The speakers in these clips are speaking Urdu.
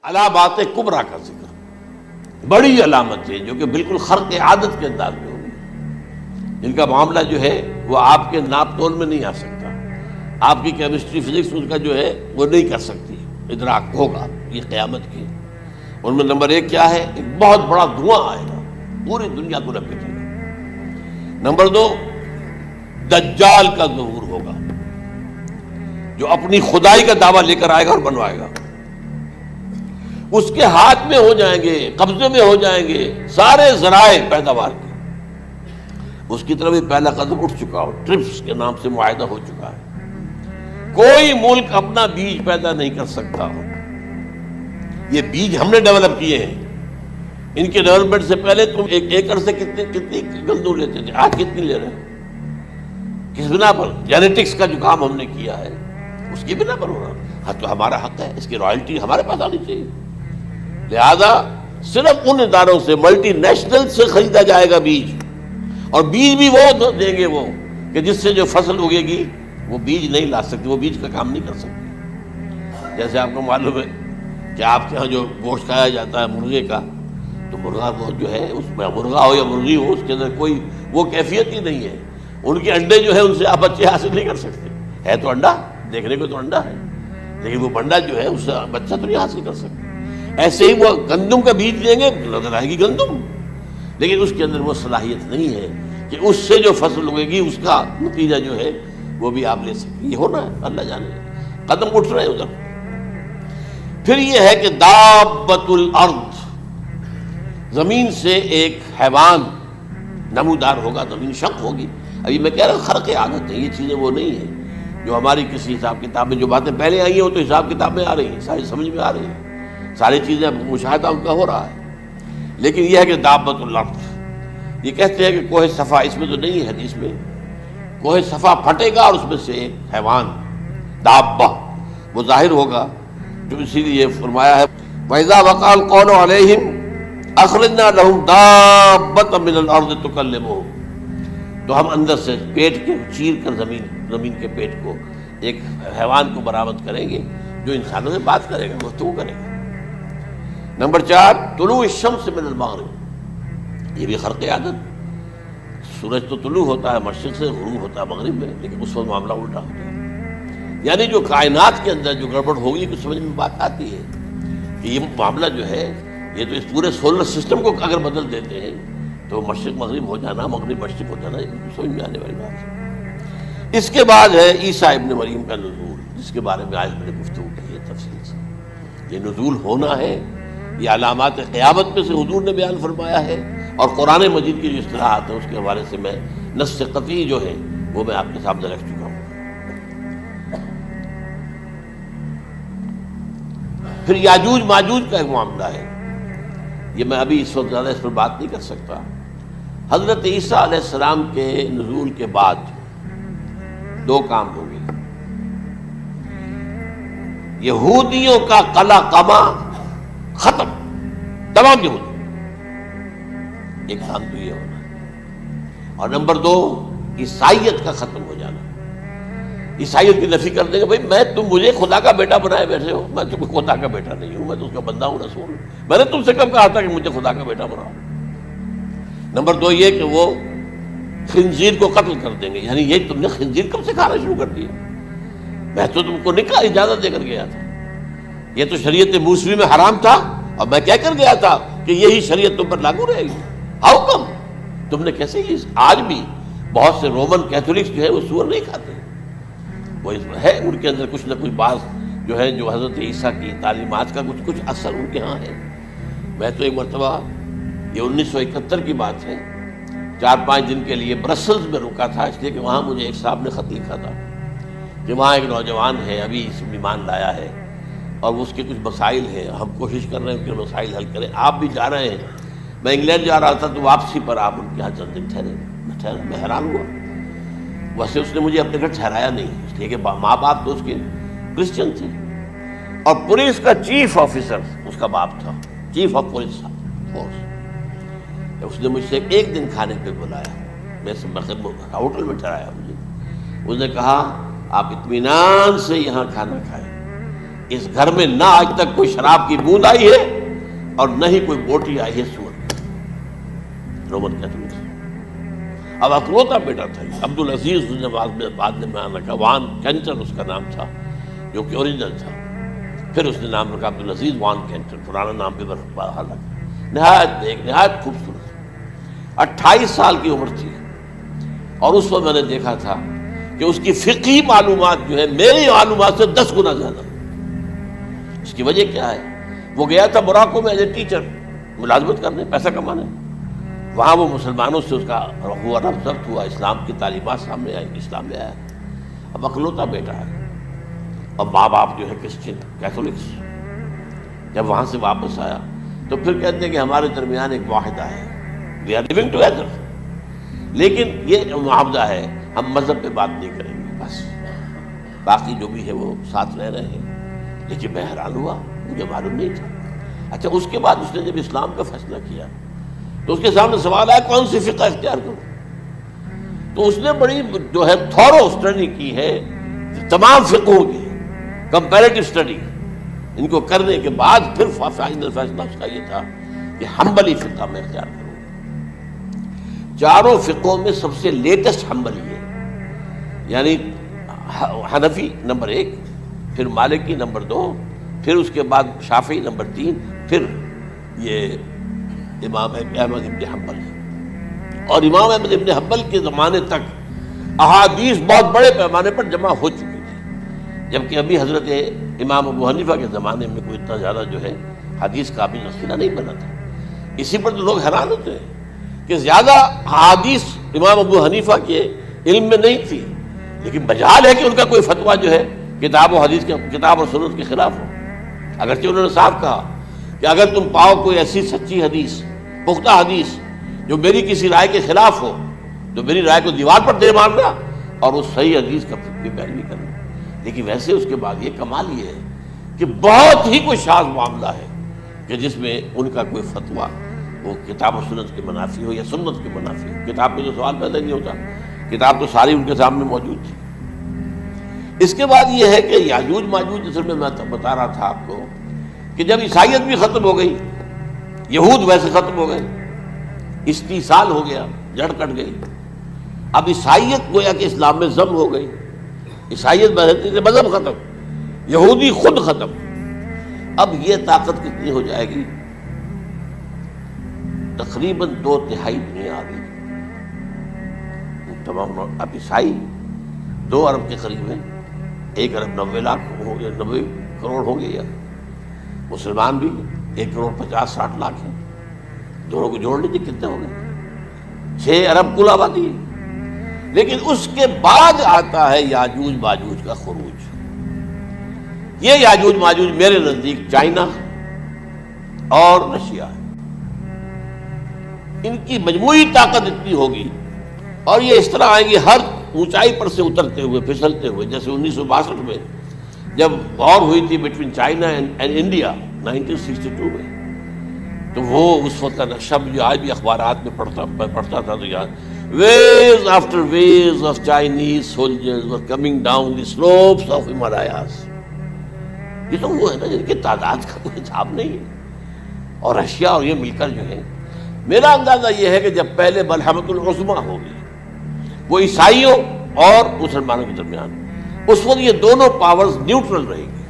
علامات کبریٰ کا ذکر، بڑی علامت ہے جو کہ بالکل خرق عادت کے انداز میں ہوگی، جن کا معاملہ جو ہے وہ آپ کے ناپ تول میں نہیں آ سکتا، آپ کی کیمسٹری فزکس اس کا جو ہے وہ نہیں کر سکتی، ادراک ہوگا یہ قیامت کی۔ ان میں نمبر 1 کیا ہے؟ ایک بہت بڑا دھواں آئے گا، پوری دنیا کو لپیٹے گا۔ نمبر 2، دجال کا ظہور ہوگا جو اپنی خدائی کا دعویٰ لے کر آئے گا اور بنوائے گا۔ اس کے ہاتھ میں ہو جائیں گے، قبضے میں ہو جائیں گے سارے ذرائع پیداوار کے۔ اس کی طرف پہلا قدم اٹھ چکا ہو، ٹرپس کے نام سے معاہدہ ہو چکا ہے۔ کوئی ملک اپنا بیج پیدا نہیں کر سکتا ہو، یہ بیج ہم نے ڈیولپ کیے ہیں۔ ان کے ڈیولپمنٹ سے پہلے تم ایک ایکڑ سے کتنی گندم لیتے تھے، آج کتنی لے رہے ہیں؟ کس بنا پر؟ جینیٹکس کا جو کام ہم نے کیا ہے اس کی بنا پر ہو رہا۔ ہاں تو ہمارا حق ہے، اس کی رائلٹی ہمارے پاس آنی چاہیے۔ لہذا صرف ان اداروں سے، ملٹی نیشنل سے خریدا جائے گا بیج، اور بیج بھی وہ دیں گے وہ کہ جس سے جو فصل اگے گی وہ بیج نہیں لا سکتی، وہ بیج کا کام نہیں کر سکتی۔ جیسے آپ کو معلوم ہے کہ آپ کے ہاں جو گوشت کھایا جاتا ہے مرغے کا، تو مرغا گوشت جو ہے اس میں مرغا ہو یا مرغی ہو، اس کے اندر کوئی وہ کیفیت ہی نہیں ہے۔ ان کے انڈے جو ہے ان سے آپ بچے حاصل نہیں کر سکتے، ہے تو انڈا، دیکھنے کو تو انڈا ہے، لیکن وہ بنڈا جو ہے اس سے بچہ تو نہیں حاصل کر سکتے۔ ایسے ہی وہ گندم کا بیج لیں گے، نظر آئے گی گندم، لیکن اس کے اندر وہ صلاحیت نہیں ہے کہ اس سے جو فصل اگے گی اس کا نتیجہ جو ہے وہ بھی آپ لے سکیں۔ یہ ہونا ہے، اللہ جانے، قدم اٹھ رہے ہیں ادھر۔ پھر یہ ہے کہ دابۃ الارض، زمین سے ایک حیوان نمودار ہوگا، زمین شق ہوگی۔ ابھی میں کہہ رہا ہوں خرق عادت ہے، یہ چیزیں وہ نہیں ہیں جو ہماری کسی حساب کتاب میں جو باتیں پہلے آئی ہیں وہ تو حساب کتاب میں آ رہی ہیں، ساری سمجھ میں آ رہی ہیں، ساری چیزیں مشاہدہ ان کا ہو رہا ہے۔ لیکن یہ ہے کہ دابۃ الارض، یہ کہتے ہیں کہ کوہ صفا، اس میں تو نہیں ہے حدیث میں، کوہ صفا پھٹے گا اور اس میں سے ایک حیوان دابہ وہ ظاہر ہوگا، جو اسی لیے فرمایا ہے وَإِذَا وَقَعَ الْقَوْلُ عَلَيْهِمْ أَخْرَجْنَا لَهُمْ دَابَّةً مِّنَ الْأَرْضِ تُكَلِّمُهُمْ، تو ہم اندر سے پیٹ کے چیر کر زمین کے پیٹ کو ایک حیوان کو برآمد کریں گے جو انسانوں سے بات کرے گا، گفتگو کرے گا۔ نمبر 4، طلوع الشمس من المغرب، یہ بھی خرق عادت، سورج تو طلوع ہوتا ہے مشرق سے، غروب ہوتا ہے مغرب میں، لیکن اس وقت معاملہ الٹا ہوتا ہے۔ یعنی جو کائنات کے اندر جو گڑبڑ ہوگی کچھ سمجھ میں بات آتی ہے کہ یہ معاملہ جو ہے، یہ تو اس پورے سولر سسٹم کو اگر بدل دیتے ہیں تو مشرق مغرب ہو جانا، مغرب مشرق ہو جانا، یہ سمجھ میں آنے والی بات ہے۔ اس کے بعد ہے عیسیٰ ابن مریم کا نزول، جس کے بارے میں آج میں نے گفتگو کی ہے تفصیل سے۔ یہ نزول ہونا ہے، یہ علامات قیامت میں سے حضور نے بیان فرمایا ہے، اور قرآن مجید کی جو اصطلاحات ہیں اس کے حوالے سے میں نص قطعی جو ہے وہ میں آپ کے سامنے رکھ چکا ہوں۔ پھر یاجوج ماجوج کا ایک معاملہ ہے، یہ میں ابھی اس وقت زیادہ اس پر بات نہیں کر سکتا۔ حضرت عیسیٰ علیہ السلام کے نزول کے بعد 2 کام ہوں گے، یہودیوں کا قلع قمع ختم، تمام یہودی، ایک کام تو یہ ہونا ہے، اور نمبر 2 عیسائیت کا ختم ہو جانا، عیسائیت کی نفی کر دیں گے، بھائی تم مجھے خدا کا بیٹا بنائے بیٹھے ہو، میں تم خدا کا بیٹا نہیں ہوں، میں تو اس کا بندہ ہوں، رسول ہوں، میں نے تم سے کب کہا تھا کہ مجھے خدا کا بیٹا بناؤ۔ نمبر 2 یہ کہ وہ خنزیر کو قتل کر دیں گے، یعنی یہ تم نے خنزیر کب سے کھانا شروع کر دیا؟ میں تو تم کو نکاح اجازت دے کر گیا تھا، یہ تو شریعت موسوی میں حرام تھا، اور میں کہہ کر گیا تھا کہ یہی شریعت تم پر لاگو رہے گی، ہاؤ کم تم نے کیسے یہ؟ آج بھی بہت سے رومن کیتھولکس جو ہے وہ سور نہیں کھاتے، وہ ہے ان کے اندر کچھ نہ کچھ بعض جو ہے جو حضرت عیسیٰ کی تعلیمات کا کچھ اثر ان کے ہاں ہے۔ میں تو ایک مرتبہ، یہ 1971 کی بات ہے، 4-5 دن کے لیے برسلز میں رکا تھا، اس لیے کہ وہاں مجھے ایک صاحب نے خط لکھا تھا کہ وہاں ایک نوجوان ہے، ابھی اس ایمان لایا ہے، اور اس کے کچھ مسائل ہیں، ہم کوشش کر رہے ہیں کہ مسائل حل کریں، آپ بھی جا رہے ہیں۔ میں انگلینڈ جا رہا تھا تو واپسی پر آپ ان کے یہاں چند دن ٹھہرے، میں حیران ہوا، ویسے اس نے مجھے اپنے گھر ٹھہرایا نہیں، اس لیے کہ ماں باپ تو اس کے کرسچن تھے، اور پولیس کا چیف آفیسر اس کا باپ تھا، چیف آف پولیس فورس۔ اس نے مجھ سے 1 دن کھانے پہ بلایا، میں ہوٹل میں ٹھہرایا مجھے، اس نے کہا آپ اطمینان سے یہاں کھانا کھائیں، اس گھر میں نہ آج تک کوئی شراب کی بوند آئی ہے اور نہ ہی کوئی بوٹی آئی ہے سور کی۔ رومن کیتھولک اب اکلوتا بیٹا تھا عبد العزیز، نے بعد میں بیان رکھا، وان کینٹر اس کا نام تھا جو کہ اوریجنل تھا، پھر اس نے نام رکھا عبد العزیز وان کینٹر، پرانا نام بھی باہر رکھا۔ نہایت خوبصورت 28 سال کی عمر تھی، اور اس وقت میں نے دیکھا تھا کہ اس کی فقہی معلومات جو ہے میری معلومات سے 10 گنا زیادہ۔ اس کی وجہ کیا ہے؟ وہ گیا تھا موراکو میں ایز اے ٹیچر ملازمت کرنے، پیسہ کمانے، وہاں وہ مسلمانوں سے اس کا ہوا ربط ضبط ہوا، اسلام کی تعلیمات سامنے آئی، اسلام میں آیا۔ اب اکلوتا بیٹا ہے اور ماں باپ جو ہے کرسچن کیتھولکس۔ جب وہاں سے واپس آیا تو پھر کہتے ہیں کہ ہمارے درمیان ایک معاہدہ ہے، وی آر لیونگ ٹوگیدر، لیکن یہ معاہدہ ہے ہم مذہب پہ بات نہیں کریں گے، بس باقی جو بھی ہے وہ ساتھ رہ رہے ہیں۔ لیکن میں حیران ہوا، مجھے معلوم نہیں تھا۔ اچھا اس کے بعد اس نے جب اسلام کا فیصلہ کیا تو اس کے سامنے سوال آیا کون سی فقہ اختیار کروں؟ تو اس نے بڑی جو ہے تھورو اسٹڈی کی ہے تمام فقہوں کی، کمپیریٹو اسٹڈی، ان کو کرنے کے بعد پھر فائنل فیصلہ اس کا یہ تھا کہ حنبلی فقہ میں اختیار کروں۔ چاروں فقہوں میں سب سے لیٹسٹ حنبلی ہے، یعنی حنفی نمبر 1، پھر مالکی نمبر 2، پھر اس کے بعد شافعی نمبر 3، پھر یہ امام احمد ابن حنبل ہے۔ اور امام احمد ابن حنبل کے زمانے تک احادیث بہت بڑے پیمانے پر جمع ہو چکی تھی، جبکہ ابھی حضرت امام ابو حنیفہ کے زمانے میں کوئی اتنا زیادہ جو ہے حدیث کا بھی ذخیرہ نہیں بنا تھا۔ اسی پر تو لوگ حیران ہوتے ہیں کہ زیادہ حدیث امام ابو حنیفہ کے علم میں نہیں تھی، لیکن مجال ہے کہ ان کا کوئی فتویٰ جو ہے کتاب و حدیث کے، کتاب اور سنت کے خلاف ہو۔ اگرچہ انہوں نے صاف کہا کہ اگر تم پاؤ کوئی ایسی سچی حدیث، پختہ حدیث جو میری کسی رائے کے خلاف ہو تو میری رائے کو دیوار پر دے مارنا اور اس صحیح حدیث کا بھی پیروی کرنا۔ لیکن ویسے اس کے بعد یہ کمال یہ ہے کہ بہت ہی کوئی شاذ معاملہ ہے کہ جس میں ان کا کوئی فتویٰ وہ کتاب و سنت کے منافی ہو یا سنت کے منافی ہو۔ کتاب میں تو سوال پیدا نہیں ہوتا، کتاب تو ساری ان کے سامنے موجود تھی۔ اس کے بعد یہ ہے کہ یاجوج ماجوج، جس میں بتا رہا تھا آپ کو کہ جب عیسائیت بھی ختم ہو گئی، یہود ویسے ختم ہو گئے، استیصال ہو گیا، جڑ کٹ گئی، اب عیسائیت گویا کہ اسلام میں ضم ہو گئی، عیسائیت مذہب ختم، یہودی خود ختم۔ اب یہ طاقت کتنی ہو جائے گی؟ تقریباً 2/3 دنیا آ گئی تمام۔ اب عیسائی 2 ارب کے قریب ہیں، 1 ارب 90 لاکھ ہو گیا، 90 کروڑ ہو گیا۔ مسلمان بھی 1 کروڑ 50-60 لاکھ ہیں، دونوں کو جوڑ لیجیے کتنے ہو گئے؟ 6 ارب کل آبادی ہے۔ لیکن اس کے بعد آتا ہے یاجوج ماجوج کا خروج۔ یہ یاجوج ماجوج میرے نزدیک چائنا اور رشیا ہے، ان کی مجموعی طاقت اتنی ہوگی اور یہ اس طرح آئیں گے ہر اونچائی پر سے اترتے ہوئے، پھسلتے ہوئے۔ جیسے 1962 میں جب وار ہوئی تھی بٹوین چائنا اینڈ انڈیا 1962 میں، تو وہ اس وقت کا نقشہ جو آج بھی اخبارات میں پڑھتا تھا تو یاد، waves after waves of Chinese soldiers were coming down the slopes of Himalayas۔ یہ تو وہ ہے نا جن کی تعداد کا کوئی حساب نہیں ہے۔ اور رشیا اور یہ مل کر جو ہے، میرا اندازہ یہ ہے کہ جب پہلے ملحمۃ العظمیٰ ہوگی وہ عیسائیوں اور مسلمانوں کے درمیان، اس وقت یہ دونوں پاورز نیوٹرل رہیں گی،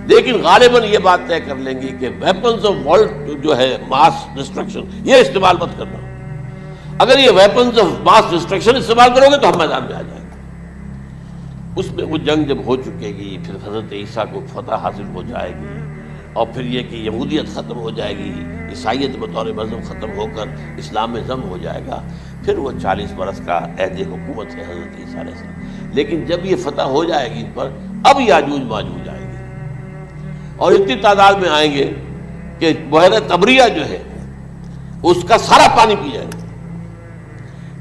لیکن غالباً یہ بات طے کر لیں گی کہ ویپنز آف ورلڈ جو ہے ماس ڈسٹرکشن، یہ استعمال مت کرنا۔ اگر یہ ویپنز آف ماس ڈسٹرکشن استعمال کرو گے تو ہم میدان میں آ جائیں گے۔ اس میں وہ جنگ جب ہو چکے گی، پھر حضرت عیسیٰ کو فتح حاصل ہو جائے گی، اور پھر یہ کہ یہودیت ختم ہو جائے گی، عیسائیت بطور مذہب ختم ہو کر اسلام میں ضم ہو جائے گا، پھر وہ 40 برس کا عہد حکومت ہے حضرت عیسیٰ علیہ السلام۔ لیکن جب یہ فتح ہو جائے گی ان پر، اب یاجوج ماجوج آئیں گے اور اتنی تعداد میں آئیں گے کہ بحیرہ طبریہ جو ہے اس کا سارا پانی پی جائے گا۔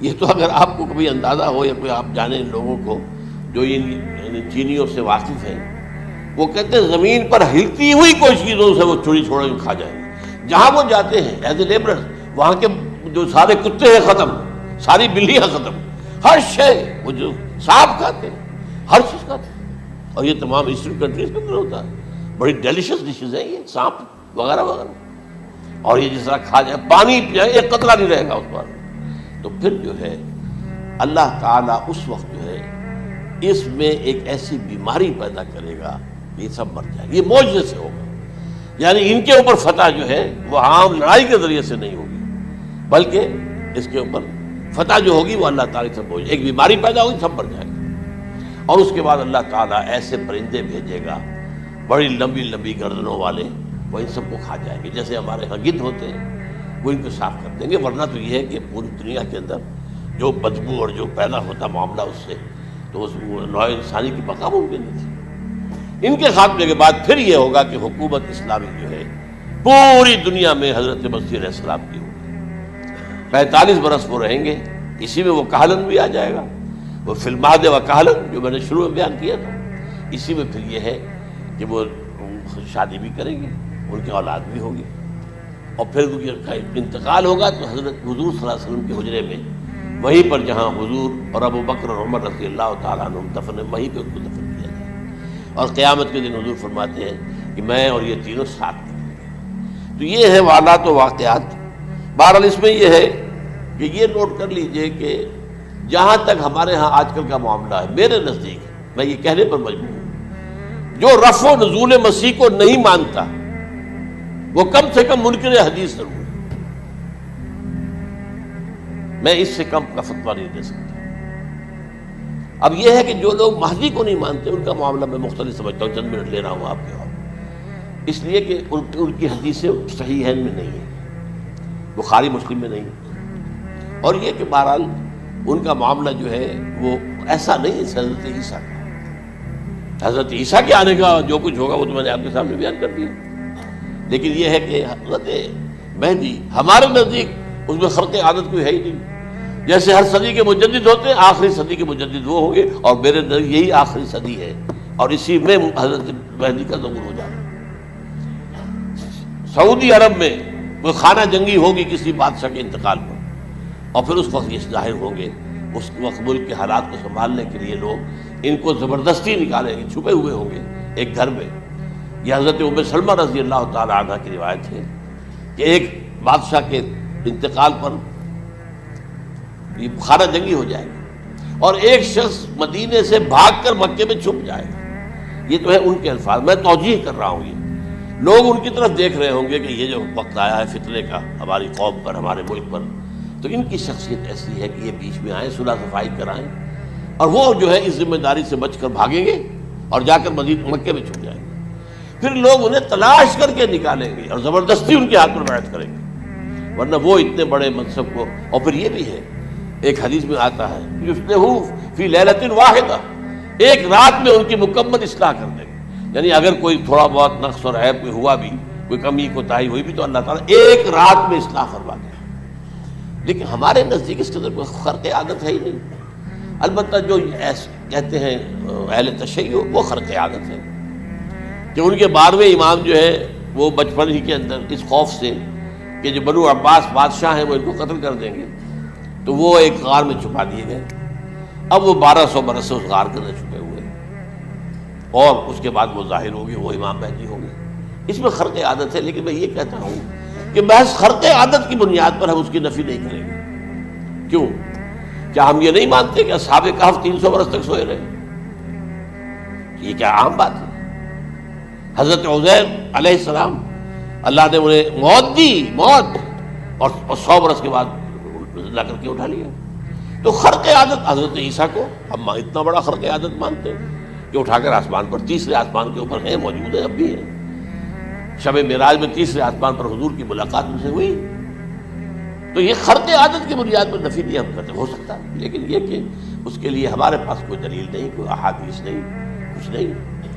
یہ تو اگر آپ کو کبھی اندازہ ہو یا کوئی آپ جانے ان لوگوں کو جو ان چینیوں سے واقف ہیں، وہ کہتے ہیں زمین پر ہلتی ہوئی کوئی چیزوں سے وہ چوری چھوڑ کھا جائیں گے۔ جہاں وہ جاتے ہیں ایز اے لیبرر، وہاں کے جو سارے کتے ہیں ختم، ساری بلیاں ختم، ہر شے، وہ جو سانپ کھاتے ہیں، ہر چیز کھاتے ہیں۔ اور یہ تمام ایسٹرن کنٹریز کے اندر ہوتا ہے، بڑی ڈیلیشیس ڈشز ہیں یہ، سانپ وغیرہ وغیرہ، اور یہ جس طرح کھا جائے، پانی پیا ایک قطرہ نہیں رہے گا اس پر. تو پھر جو ہے اللہ تعالیٰ اس وقت جو ہے اس میں ایک ایسی بیماری پیدا کرے گا کہ یہ سب مر جائے. یہ معجزے سے ہوگا، یعنی ان کے اوپر فتح جو ہے وہ عام لڑائی کے ذریعے سے نہیں ہوگی، بلکہ اس کے اوپر فتح جو ہوگی وہ اللہ تعالیٰ سے پہنچے. ایک بیماری پیدا ہوگی، سب مر جائے گا. اور اس کے بعد اللہ تعالیٰ ایسے پرندے بھیجے گا بڑی لمبی لمبی گردنوں والے، وہ ان سب کو کھا جائیں گے. جیسے ہمارے ہاں گدھ ہوتے ہیں وہ ان کو صاف کر دیں گے. ورنہ تو یہ ہے کہ پوری دنیا کے اندر جو بدبو اور جو پیدا ہوتا معاملہ اس سے، تو اس نوع انسانی کی بقا ممکن نہیں تھی. ان کے خاتمے کے بعد پھر یہ ہوگا کہ حکومت اسلامی جو ہے پوری دنیا میں حضرت مسیح علیہ السلام کی ہوگی. 45 برس وہ رہیں گے. اسی میں وہ کہلن بھی آ جائے گا، وہ فی المہد و کہلن جو میں نے شروع میں بیان کیا تھا. اسی میں پھر یہ ہے کہ وہ شادی بھی کریں گے، ان کی اولاد بھی ہوگی، اور پھر انتقال ہوگا تو حضرت حضور صلی اللہ علیہ وسلم کے حجرے میں، وہیں پر جہاں حضور اور ابو بکر اور عمر رضی اللہ تعالیٰ عنہ دفن ہے، وہیں پہ ان کو دفن کیا جائے. اور قیامت کے دن حضور فرماتے ہیں کہ میں اور یہ تینوں ساتھ نکلیں گے. تو یہ ہے حالات و واقعات. بہرحال اس میں یہ ہے کہ یہ نوٹ کر لیجئے کہ جہاں تک ہمارے ہاں آج کل کا معاملہ ہے، میرے نزدیک میں یہ کہنے پر مجبور ہوں، جو رفع و نزول مسیح کو نہیں مانتا وہ کم سے کم منکر حدیث ضرور ہے. میں اس سے کم کا فتویٰ نہیں دے سکتا. اب یہ ہے کہ جو لوگ مہدی کو نہیں مانتے ان کا معاملہ میں مختلف سمجھتا ہوں. چند منٹ لے رہا ہوں آپ کے وہاں، اس لیے کہ ان کی حدیثیں صحیحین میں نہیں ہیں، بخاری مسلم میں نہیں. اور یہ کہ بہرحال ان کا معاملہ جو ہے وہ ایسا نہیں ہے حضرت عیسیٰ کا. حضرت عیسیٰ کے آنے کا جو کچھ ہوگا وہ تو میں نے آپ کے سامنے بیان کر دیا. لیکن یہ ہے کہ حضرت مہدی ہمارے نزدیک اس میں خرق عادت کوئی ہے ہی نہیں. جیسے ہر صدی کے مجدد ہوتے ہیں، آخری صدی کے مجدد وہ ہوں گے، اور میرے نزدیک یہی آخری صدی ہے، اور اسی میں حضرت مہدی کا ظہور ہو جانا. سعودی عرب میں کوئی خانہ جنگی ہوگی کسی بادشاہ کے انتقال پر، اور پھر اس وقت یہ ظاہر ہوں گے. اس وقت ملک کے حالات کو سنبھالنے کے لیے لوگ ان کو زبردستی نکالیں گے، چھپے ہوئے ہوں گے ایک گھر میں. یہ حضرت ام سلمہ رضی اللہ تعالی عنہ کی روایت ہے کہ ایک بادشاہ کے انتقال پر یہ خانہ جنگی ہو جائے گا، اور ایک شخص مدینے سے بھاگ کر مکے میں چھپ جائے گا. یہ تو ہے ان کے الفاظ، میں توجیہ کر رہا ہوں. یہ لوگ ان کی طرف دیکھ رہے ہوں گے کہ یہ جو وقت آیا ہے فتنے کا ہماری قوم پر، ہمارے ملک پر، تو ان کی شخصیت ایسی ہے کہ یہ بیچ میں آئیں، صلح صفائی کرائیں، اور وہ جو ہے اس ذمہ داری سے بچ کر بھاگیں گے اور جا کر مکے میں چھپ جائیں گے. پھر لوگ انہیں تلاش کر کے نکالیں گے اور زبردستی ان کے ہاتھ پر بیعت کریں گے، ورنہ وہ اتنے بڑے منصب کو. اور پھر یہ بھی ہے، ایک حدیث میں آتا ہے یصلحُ فی لیلۃ واحدہ، ایک رات میں ان کی مکمل اصلاح کر دیں گے. یعنی اگر کوئی تھوڑا بہت نقص اور عیب کوئی ہوا بھی، کوئی کمی کوتاہی ہوئی بھی، تو اللہ تعالیٰ ایک رات میں اصلاح کروا دے. لیکن ہمارے نزدیک اس کے اندر کوئی خرق عادت ہے ہی نہیں. البتہ جو کہتے ہیں اہل تشیع، وہ خرق عادت ہے کہ ان کے 12ویں امام جو ہے وہ بچپن ہی کے اندر اس خوف سے کہ جو بنو عباس بادشاہ ہیں وہ ان کو قتل کر دیں گے، تو وہ ایک غار میں چھپا دیے گئے. اب وہ 1200 برس سے اس غار کے اندر چھپے ہوئے، اور اس کے بعد وہ ظاہر ہوگی، وہ امام مہدی ہوں گے. اس میں خرق عادت ہے. لیکن میں یہ کہتا ہوں کہ محض خرق عادت کی بنیاد پر ہم اس کی نفی نہیں کریں گے. کیوں؟ کیا ہم یہ نہیں مانتے کہ اصحاب کہف 300 برس تک سوئے رہے؟ یہ کیا عام بات ہے؟ حضرت عزیر علیہ السلام اللہ نے انہیں موت دی، موت، اور 100 برس کے بعد لا کر کے اٹھا لیا. تو خرق عادت حضرت عیسیٰ کو ہم اتنا بڑا خرق عادت مانتے ہیں کہ اٹھا کر آسمان پر، تیسرے آسمان کے اوپر ہیں، موجود ہیں، اب بھی ہیں. شب معراج میں تیسرے آسمان پر حضور کی ملاقات ان سے ہوئی. تو یہ خرق عادت کی بنیاد پر نفی نہیں ہم کرتے. ہو سکتا ہے، لیکن یہ کہ اس کے لیے ہمارے پاس کوئی دلیل نہیں، کوئی احادیث نہیں، کچھ نہیں،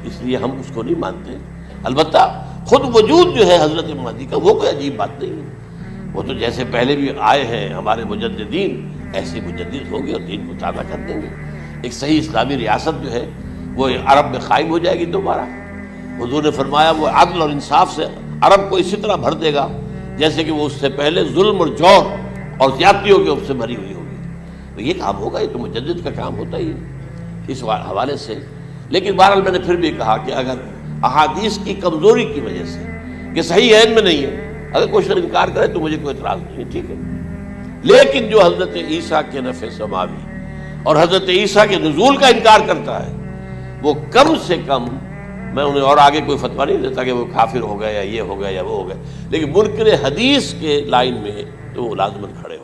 اس لیے ہم اس کو نہیں مانتے. البتہ خود وجود جو ہے حضرت مہدی کا وہ کوئی عجیب بات نہیں ہے. وہ تو جیسے پہلے بھی آئے ہیں ہمارے مجددین، ایسے مجدد ہوں گے اور دین کو تازہ کر دیں گے. ایک صحیح اسلامی ریاست جو ہے وہ عرب میں قائم ہو جائے گی دوبارہ. حضور نے فرمایا وہ عدل اور انصاف سے عرب کو اسی طرح بھر دے گا جیسے کہ وہ اس سے پہلے ظلم اور جور اور زیادتیوں کے اس سے بھری ہوئی ہوگی. تو یہ کام ہوگا، یہ تو مجدد کا کام ہوتا ہی ہے. اس حوالے سے لیکن بہرحال میں نے پھر بھی کہا کہ اگر احادیث کی کمزوری کی وجہ سے کہ صحیح عین میں نہیں ہے، اگر کوئی شخص انکار کرے تو مجھے کوئی اعتراض نہیں ہے، ٹھیک ہے، لیکن جو حضرت عیسیٰ کے نفع سماوی اور حضرت عیسیٰ کے نزول کا انکار کرتا ہے وہ کم سے کم، میں انہیں اور آگے کوئی فتویٰ نہیں دیتا کہ وہ کافر ہو گئے یا یہ ہو گیا یا وہ ہو گیا، لیکن منکر حدیث کے لائن میں تو وہ لازماً کھڑے ہو